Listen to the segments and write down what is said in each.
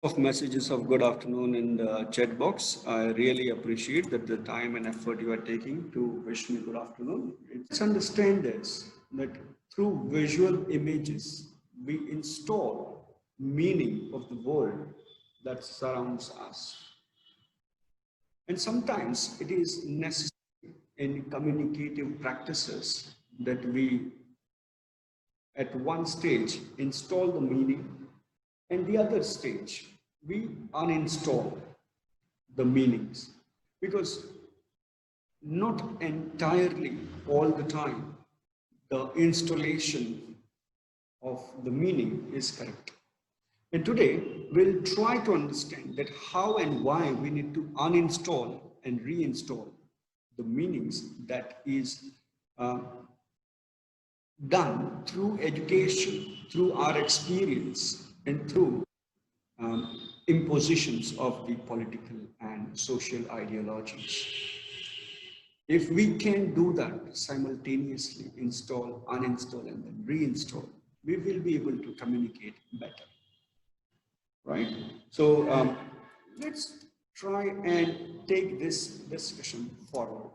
Of messages of good afternoon in the chat box. I really appreciate that the time and effort you are taking to wish me good afternoon. Let's understand this, that through visual images, we install meaning of the world that surrounds us. And sometimes it is necessary in communicative practices that we at one stage install the meaning, and the other stage we uninstall the meanings, because not entirely all the time the installation of the meaning is correct. And today we'll try to understand that how and why we need to uninstall and reinstall the meanings that is uh, done through education, through our experience, and through impositions of the political and social ideologies. If we can do that simultaneously, install, uninstall, and then reinstall, we will be able to communicate better, right? So let's try and take this discussion forward.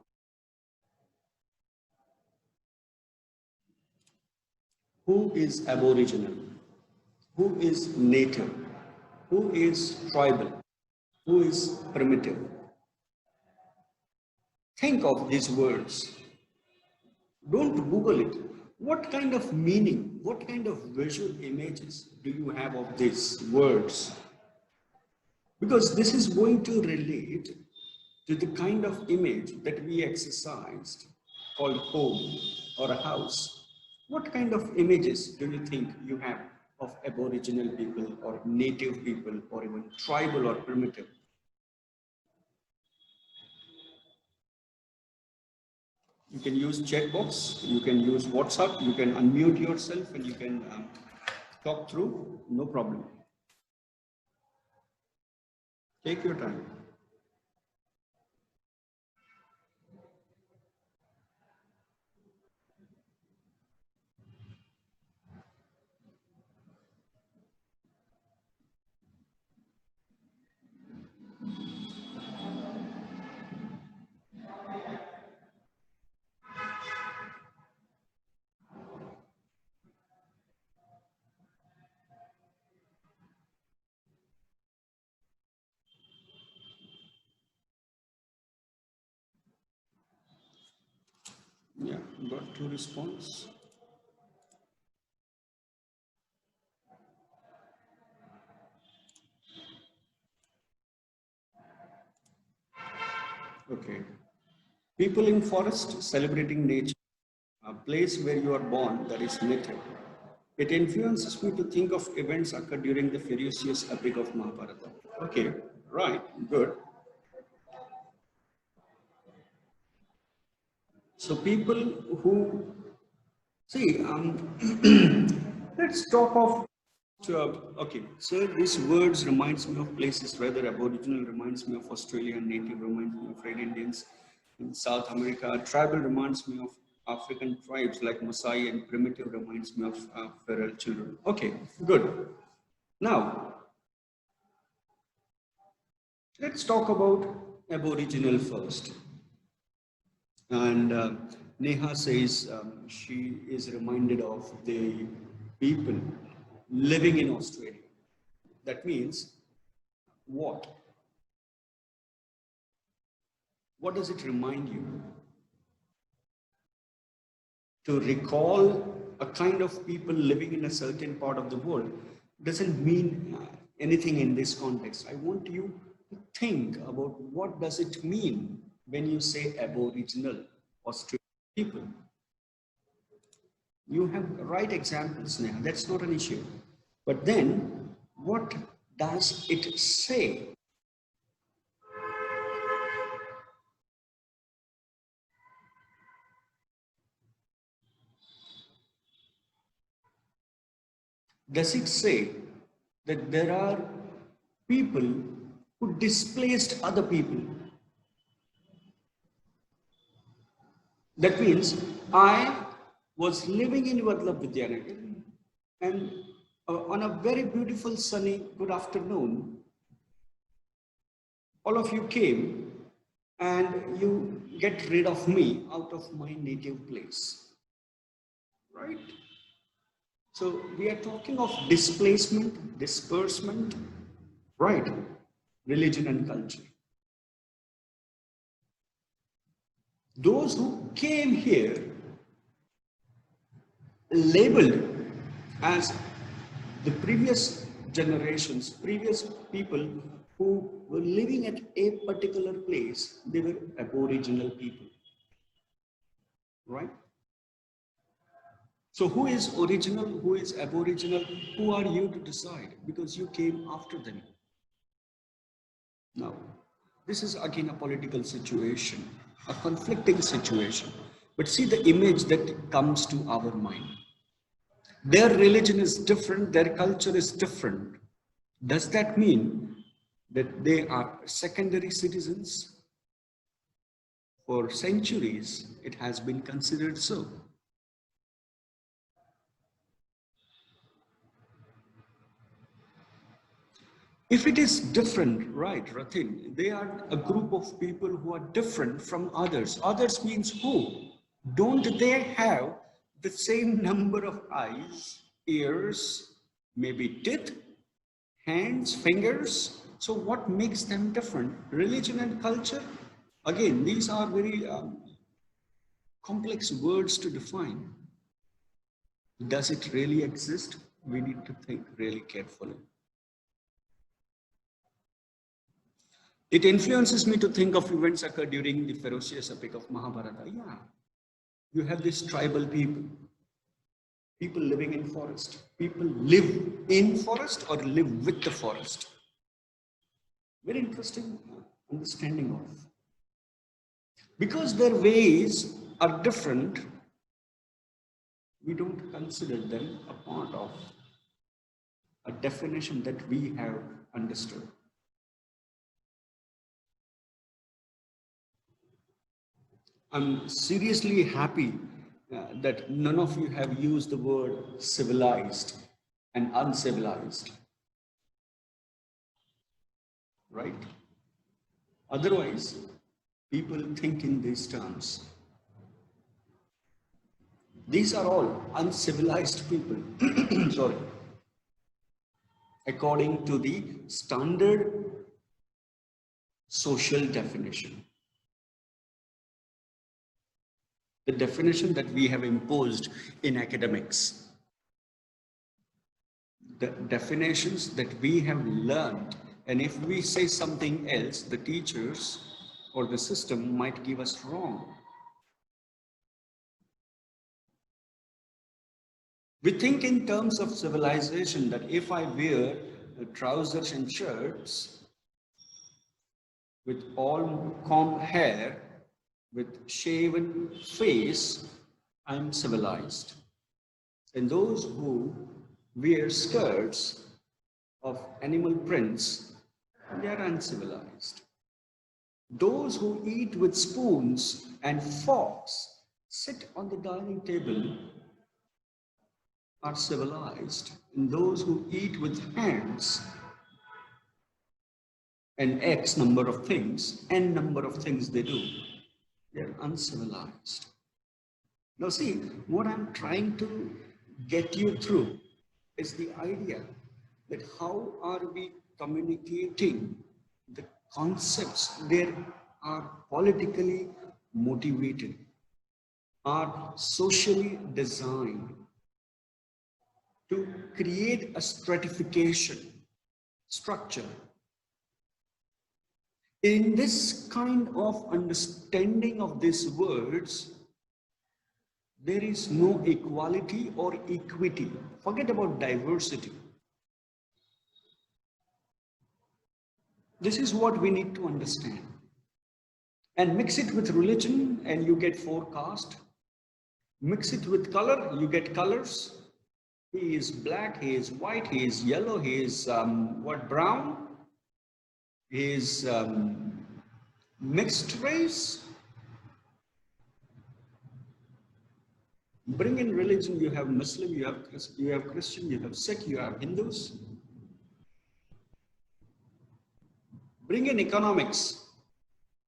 Who is Aboriginal? Who is native? Who is tribal? Who is primitive? Think of these words. Don't Google it. What kind of meaning, what kind of visual images do you have of these words? Because this is going to relate to the kind of image that we exercised called home or a house. What kind of images do you think you have of Aboriginal people or native people or even tribal or primitive? You can use chat box, you can use WhatsApp, you can unmute yourself and you can talk through, no problem. Take your time. Yeah, got two response. Okay. People in forest celebrating nature, a place where you are born that is native. It influences me to think of events occurred during the ferocious epic of Mahabharata. Okay, right, good. So people who see, let's talk of. Okay, so these words reminds me of places. Rather, Aboriginal reminds me of Australia, Native reminds me of Red Indians in South America. Tribal reminds me of African tribes like Maasai, and primitive reminds me of feral children. Okay, good. Now, let's talk about Aboriginal first. And Neha says she is reminded of the people living in Australia. That means what? What does it remind you? To recall a kind of people living in a certain part of the world doesn't mean anything in this context. I want you to think about what does it mean when you say Aboriginal Australian people. You have right examples now, that's not an issue. But then, what does it say? Does it say that there are people who displaced other people? That means I was living in Vadlab Vidyanagar and On a very beautiful sunny good afternoon, all of you came and you get rid of me out of my native place, right? So we are talking of displacement, disbursement, right? Religion and culture. Those who came here labeled as the previous generations, previous people who were living at a particular place, they were aboriginal people, right? So who is original, who is aboriginal, who are you to decide? Because you came after them. Now, this is again a political situation, a conflicting situation. But see the image that comes to our mind. Their religion is different, their culture is different. Does that mean that they are secondary citizens? For centuries, it has been considered so. If it is different, right, Ratin, they are a group of people who are different from others. Others means who? Don't they have the same number of eyes, ears, maybe teeth, hands, fingers? So what makes them different? Religion and culture? Again, these are very complex words to define. Does it really exist? We need to think really carefully. It influences me to think of events occurred during the ferocious epic of Mahabharata. Yeah, you have these tribal people, people living in forest. People live in forest or live with the forest. Very interesting understanding of. Because their ways are different, we don't consider them a part of a definition that we have understood. I'm seriously happy that none of you have used the word civilized and uncivilized, right? Otherwise, people think in these terms. These are all uncivilized people, sorry, according to the standard social definition. The definition that we have imposed in academics, the definitions that we have learned, and if we say something else, the teachers or the system might give us wrong. We think in terms of civilization that if I wear trousers and shirts with all combed hair, with shaven face, I'm civilized. And those who wear skirts of animal prints, they are uncivilized. Those who eat with spoons and forks, sit on the dining table, are civilized. And those who eat with hands and X number of things, N number of things they do, they're uncivilized. Now see, what I'm trying to get you through is the idea that how are we communicating the concepts that are politically motivated, are socially designed to create a stratification structure. In this kind of understanding of these words, there is no equality or equity. Forget about diversity. This is what we need to understand. And mix it with religion and you get four caste. Mix it with color, you get colors. He is black, he is white, he is yellow, he is brown. He is mixed race. Bring in religion, you have Muslim, you have Christian, you have Sikh, you have Hindus. Bring in economics.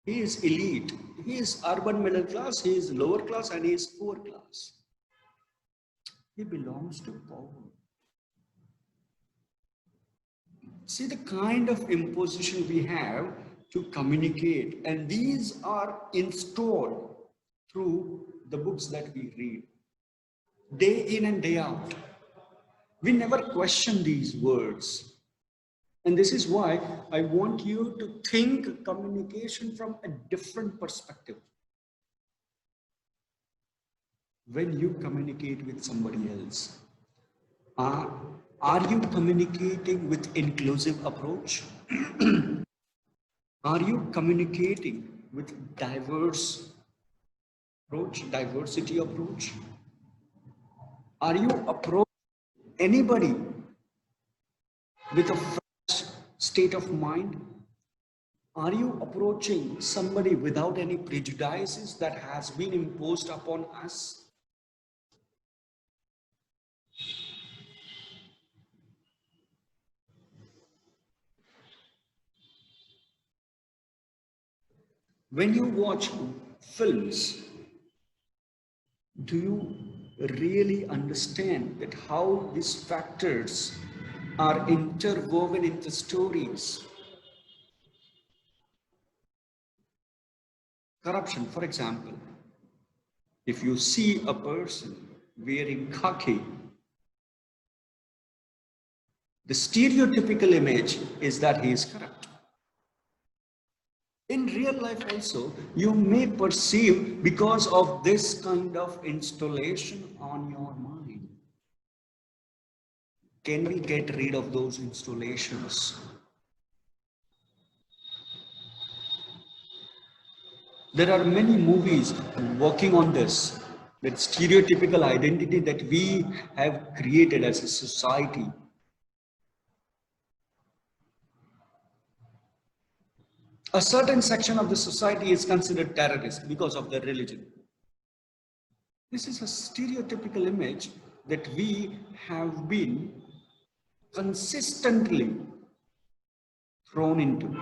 He is elite. He is urban middle class, he is lower class, and he is poor class. He belongs to power. See the kind of imposition we have to communicate, and these are installed through the books that we read, day in and day out. We never question these words. And this is why I want you to think communication from a different perspective. When you communicate with somebody else, are you communicating with inclusive approach? Are you communicating with diverse approach, diversity approach? Are you approaching anybody with a fresh state of mind? Are you approaching somebody without any prejudices that has been imposed upon us? When you watch films, do you really understand that how these factors are interwoven into stories? Corruption, for example, if you see a person wearing khaki, the stereotypical image is that he is corrupt. In real life also, you may perceive because of this kind of installation on your mind. Can we get rid of those installations? There are many movies working on this, that stereotypical identity that we have created as a society. A certain section of the society is considered terrorist because of their religion. This is a stereotypical image that we have been consistently thrown into.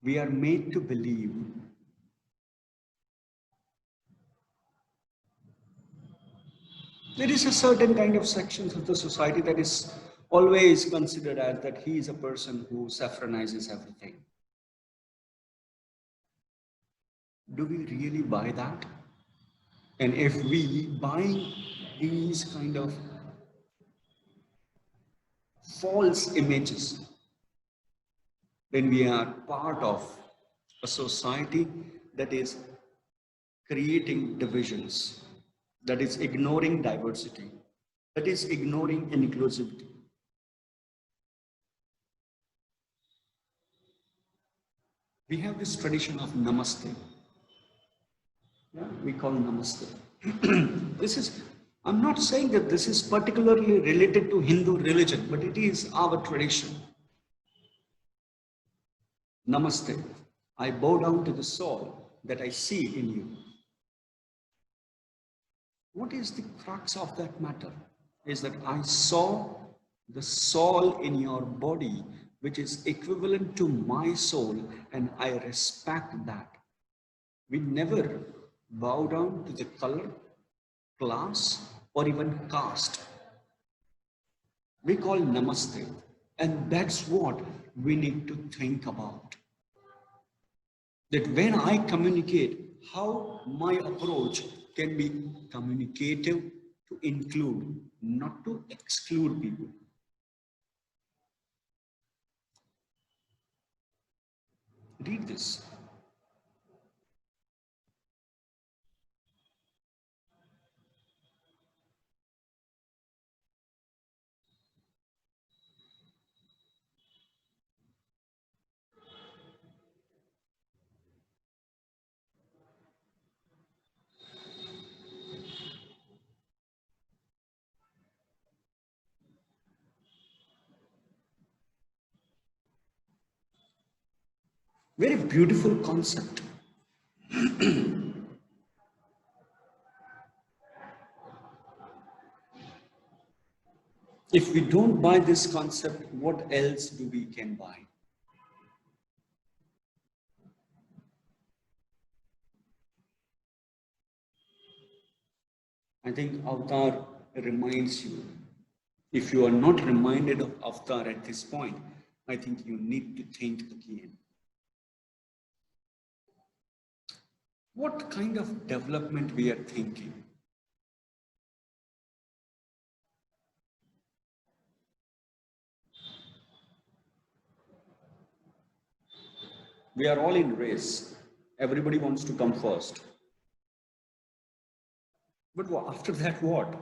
We are made to believe there is a certain kind of sections of the society that is always considered as that he is a person who saffronizes everything. Do we really buy that? And if we buy these kind of false images, then we are part of a society that is creating divisions, that is ignoring diversity, that is ignoring inclusivity. We have this tradition of namaste. Yeah, we call namaste. This is, I'm not saying that this is particularly related to Hindu religion, but it is our tradition. Namaste. I bow down to the soul that I see in you. What is the crux of that matter? Is that I saw the soul in your body, which is equivalent to my soul, and I respect that. We never bow down to the color, class, or even caste. We call namaste, and that's what we need to think about. That when I communicate, how my approach can be communicative to include, not to exclude people. Read this. Very beautiful concept. If we don't buy this concept, what else do we can buy? I think Avatar reminds you. If you are not reminded of Avatar at this point, I think you need to think again. What kind of development we are thinking? We are all in race. Everybody wants to come first. But after that, what?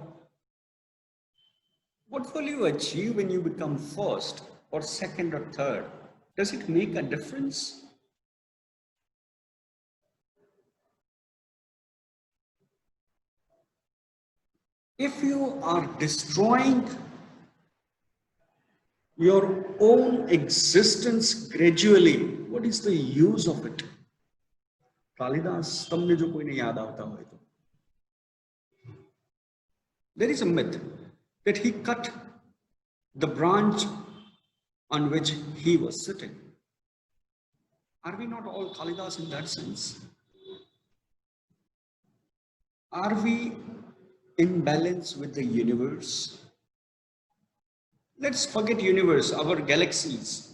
What will you achieve when you become first or second or third? Does it make a difference? If you are destroying your own existence gradually, what is the use of it? Kalidas तुमने जो कोई नहीं याद आता हो तो there is a myth that he cut the branch on which he was sitting. Are we not all Kalidas in that sense? Are we in balance with the universe? Let's forget universe, our galaxies.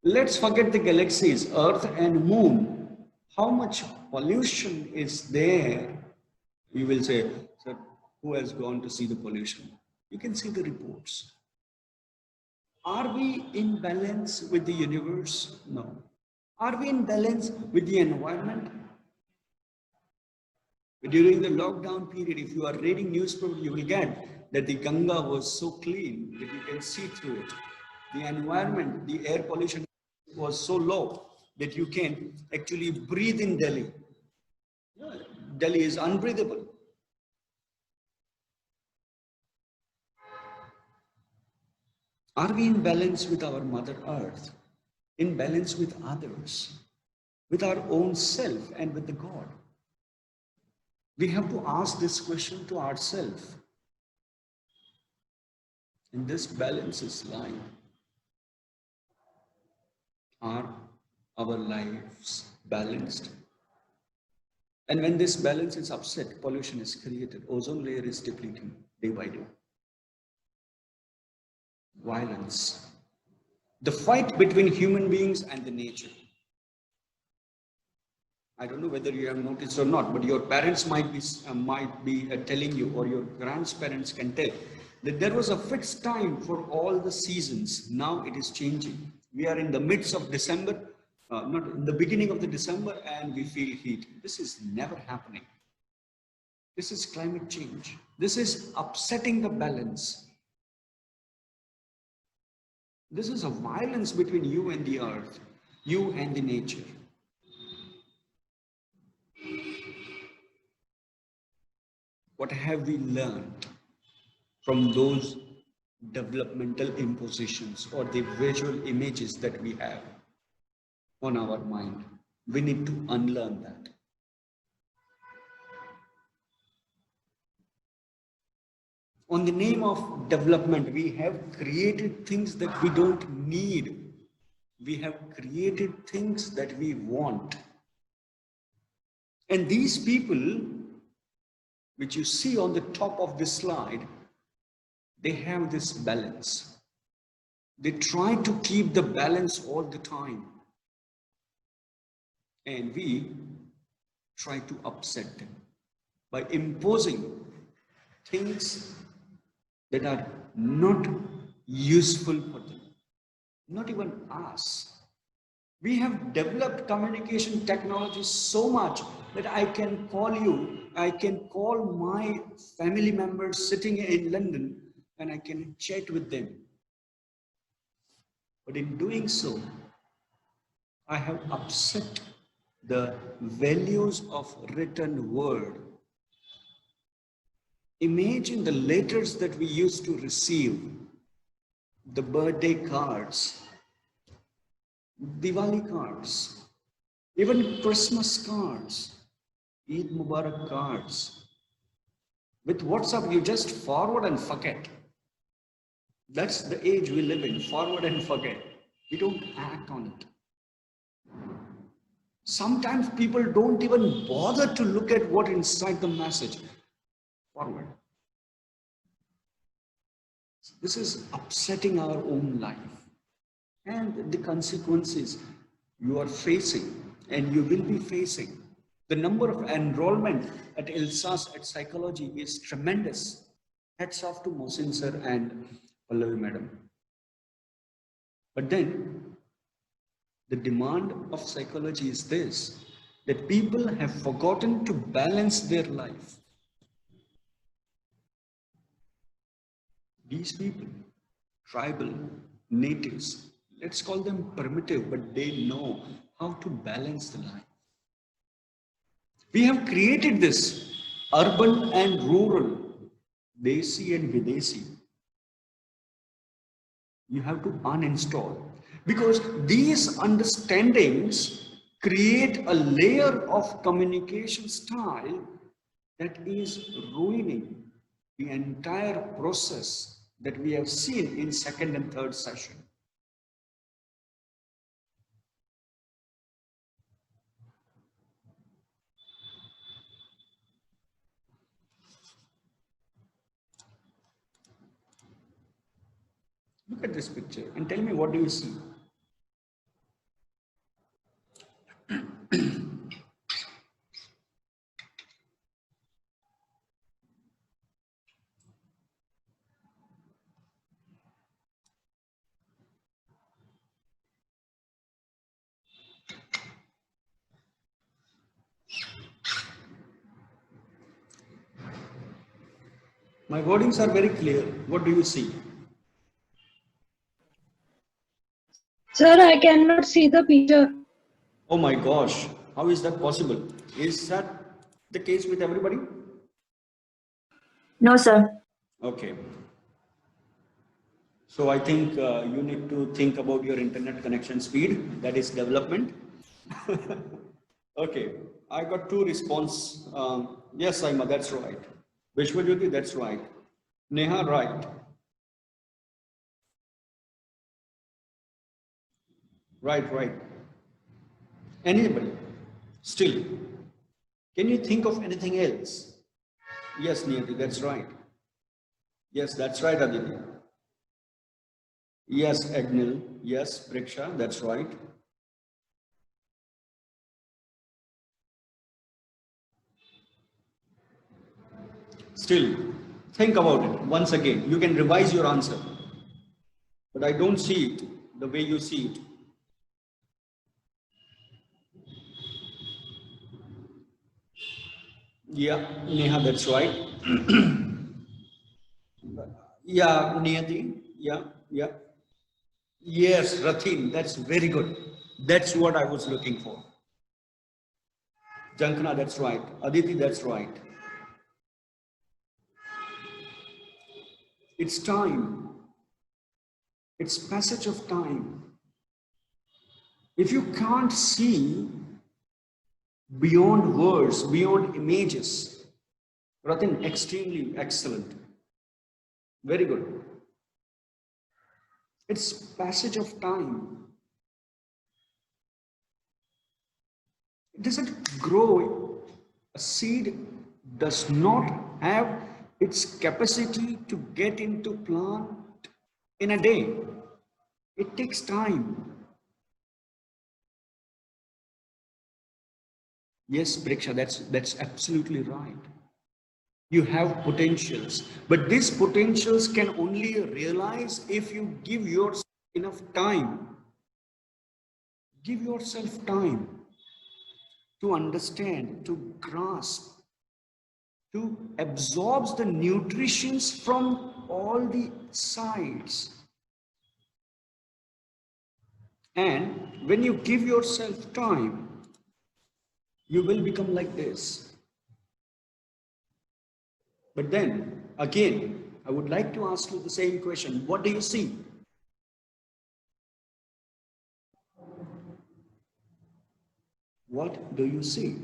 Let's forget the galaxies, Earth and Moon. How much pollution is there? You will say, sir, who has gone to see the pollution? You can see the reports. Are we in balance with the universe? No. Are we in balance with the environment? During the lockdown period, if you are reading newspaper, you will get that the Ganga was so clean that you can see through it. The environment, the air pollution was so low that you can actually breathe in Delhi. Delhi is unbreathable. Are we in balance with our Mother Earth? In balance with others? With our own self and with the God? We have to ask this question to ourselves. And this balance is lying. Are our lives balanced? And when this balance is upset, pollution is created. Ozone layer is depleting day by day. Violence. The fight between human beings and the nature. I don't know whether you have noticed or not, but your parents might be telling you, or your grandparents can tell, that there was a fixed time for all the seasons. Now it is changing. We are in the midst of December, not in the beginning of the December, and we feel heat. This is never happening. This is climate change. This is upsetting the balance. This is a violence between you and the earth, you and the nature. What have we learned from those developmental impositions or the visual images that we have on our mind? We need to unlearn that. On the name of development, we have created things that we don't need. We have created things that we want. And these people, which you see on the top of this slide, they have this balance. They try to keep the balance all the time. And we try to upset them by imposing things that are not useful for them, not even us. We have developed communication technology so much that I can call you, I can call my family members sitting in London, and I can chat with them. But in doing so, I have upset the values of written word. Imagine the letters that we used to receive, the birthday cards, Diwali cards, even Christmas cards, Eid Mubarak cards. With WhatsApp, you just forward and forget. That's the age we live in, forward and forget. We don't act on it. Sometimes people don't even bother to look at what inside the message. Forward. This is upsetting our own life. And the consequences you are facing and you will be facing. The number of enrollment at ILSAS at psychology is tremendous. Hats off to Mohsin sir and Pallavi madam. But then the demand of psychology is this, that people have forgotten to balance their life. These people, tribal, natives, let's call them primitive, but they know how to balance the life. We have created this urban and rural, Desi and Videsi. You have to uninstall, because these understandings create a layer of communication style that is ruining the entire process that we have seen in second and third session. Look at this picture and tell me, what do you see? My wordings are very clear. What do you see? Sir, I cannot see the picture. Oh my gosh, how is that possible? Is that the case with everybody? No, sir. Okay. So I think you need to think about your internet connection speed, that is development. Okay, I got two response. Yes, Saima, that's right. Vishwajyoti, that's right. Neha, right. Right. Anybody? Still, can you think of anything else? Yes, Niyati, that's right. Yes, that's right, Aditya. Yes, Agnil. Yes, Priksha, that's right. Still, think about it once again. You can revise your answer, but I don't see it the way you see it. Yeah, Neha, that's right. Yeah, Niyati. Yeah. Yes, Rathin, that's very good. That's what I was looking for. Jankana, that's right. Aditi, that's right. It's time. It's passage of time. If you can't see beyond words, beyond images, Ratin, extremely excellent. Very good. It's passage of time. It doesn't grow. A seed does not have its capacity to get into plant in a day. It takes time. Yes, Briksha, that's absolutely right. You have potentials, but these potentials can only realize if you give yourself enough time. Give yourself time to understand, to grasp, to absorb the nutritions from all the sides. And when you give yourself time, you will become like this. But then again, I would like to ask you the same question. What do you see? What do you see?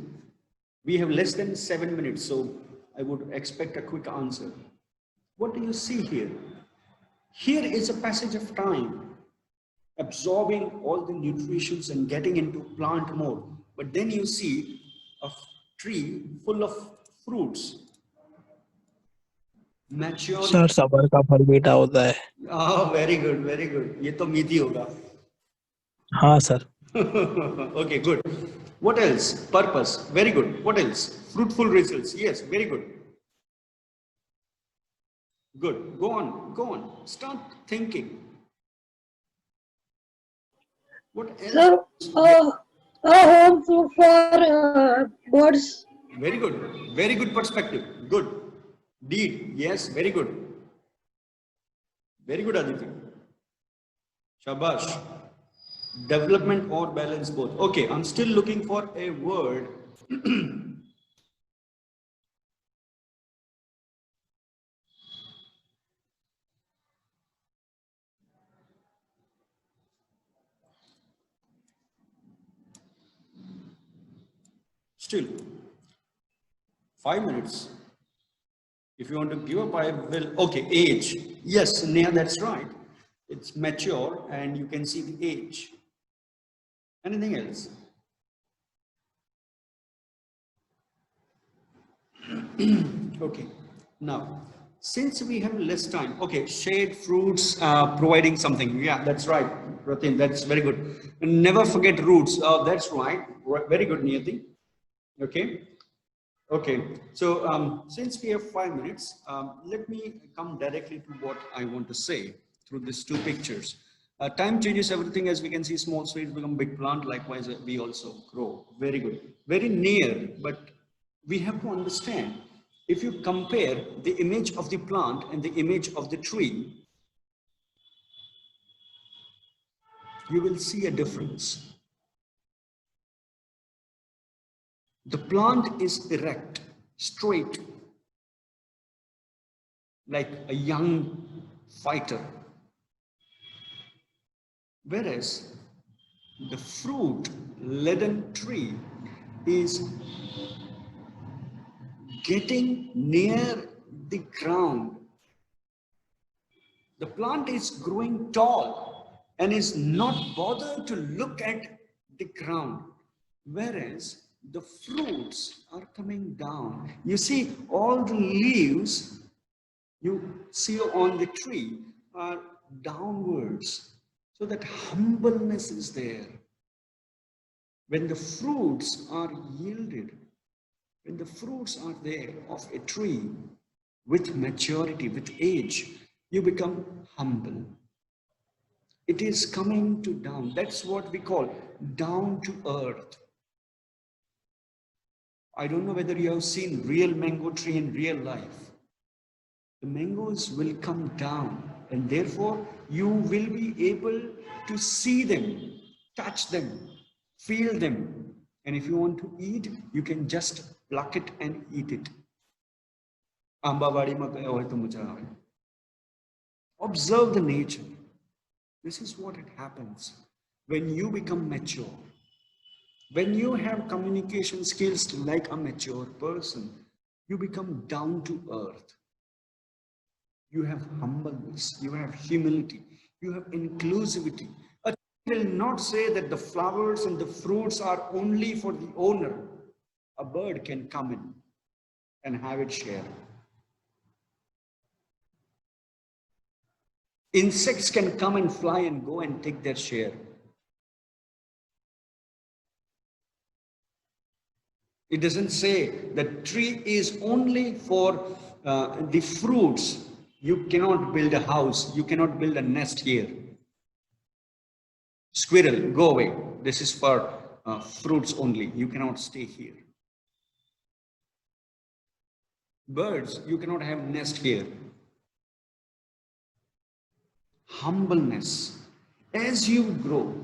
We have less than 7 minutes, so I would expect a quick answer. What do you see here? Here is a passage of time, absorbing all the nutritions and getting into plant mode. But then you see a tree full of fruits, maturity. Sir सबर का फल मीठा होता है. Ah, very good, very good. ये तो मीठी होगा. हाँ sir. Okay, good. What else? Purpose. Very good. What else? Fruitful results. Yes, very good. Good. Go on. Go on. Start thinking. What else? Sir, a home for birds. Very good. Very good perspective. Good. Deed. Yes, very good. Very good, Aditya. Shabash. Development or balance both. Okay, I'm still looking for a word. Still, 5 minutes. If you want to give up, I will. Okay, age. Yes, Neha, that's right. It's mature and you can see the age. Anything else? Okay. Now, since we have less time, okay, shade, fruits, providing something. Yeah, that's right, Ratin. That's very good. And never forget roots. That's right. Very good, Niyati. Okay. Okay, so since we have 5 minutes, let me come directly to what I want to say through these two pictures. Time changes everything. As we can see, small seeds become big plant. Likewise, we also grow. Very good. Very near, but we have to understand. If you compare the image of the plant and the image of the tree, you will see a difference. The plant is erect, straight, like a young fighter. Whereas the fruit-laden tree is getting near the ground. The plant is growing tall and is not bothered to look at the ground. Whereas the fruits are coming down. You see, all the leaves you see on the tree are downwards, so that humbleness is there. When the fruits are yielded, when the fruits are there of a tree with maturity, with age, you become humble. It is coming to down. That's what we call down to earth. I don't know whether you have seen real mango tree in real life. The mangoes will come down, and therefore you will be able to see them, touch them, feel them. And if you want to eat, you can just pluck it and eat it. Observe the nature. This is what it happens when you become mature. When you have communication skills like a mature person, you become down to earth. You have humbleness, you have humility, you have inclusivity. A tree will not say that the flowers and the fruits are only for the owner. A bird can come in and have its share. Insects can come and fly and go and take their share. It doesn't say that tree is only for the fruits. You cannot build a house. You cannot build a nest here. Squirrel, go away. This is for fruits only. You cannot stay here. Birds, you cannot have nest here. Humbleness. As you grow,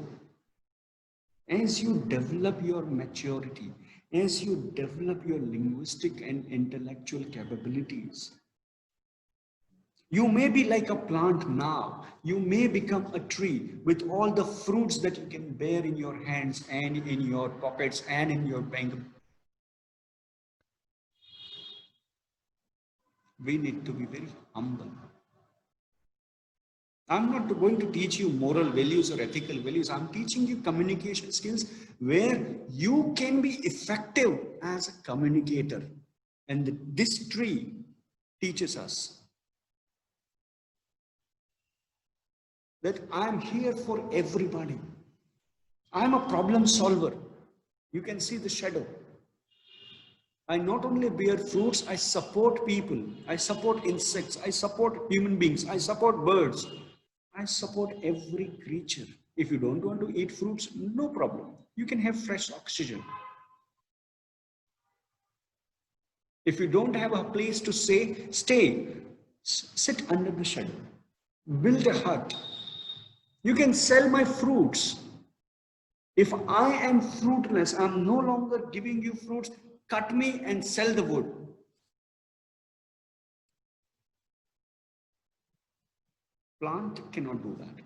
as you develop your maturity, as you develop your linguistic and intellectual capabilities, you may be like a plant now. You may become a tree with all the fruits that you can bear in your hands and in your pockets and in your bank. We need to be very humble. I'm not going to teach you moral values or ethical values. I'm teaching you communication skills where you can be effective as a communicator. And this tree teaches us that I'm here for everybody. I'm a problem solver. You can see the shadow. I not only bear fruits, I support people. I support insects. I support human beings. I support birds. I support every creature. If you don't want to eat fruits, no problem. You can have fresh oxygen. If you don't have a place to stay, sit under the shadow. Build a hut. You can sell my fruits. If I am fruitless, I'm no longer giving you fruits, cut me and sell the wood. Plant cannot do that.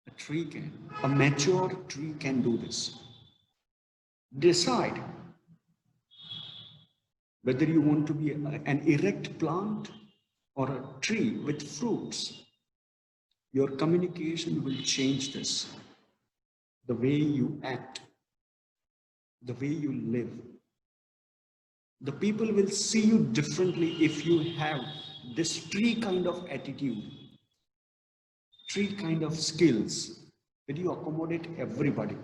A tree can. A mature tree can do this. Decide whether you want to be an erect plant or a tree with fruits. Your communication will change this. The way you act, the way you live. The people will see you differently if you have this tree kind of attitude, tree kind of skills, that you accommodate everybody.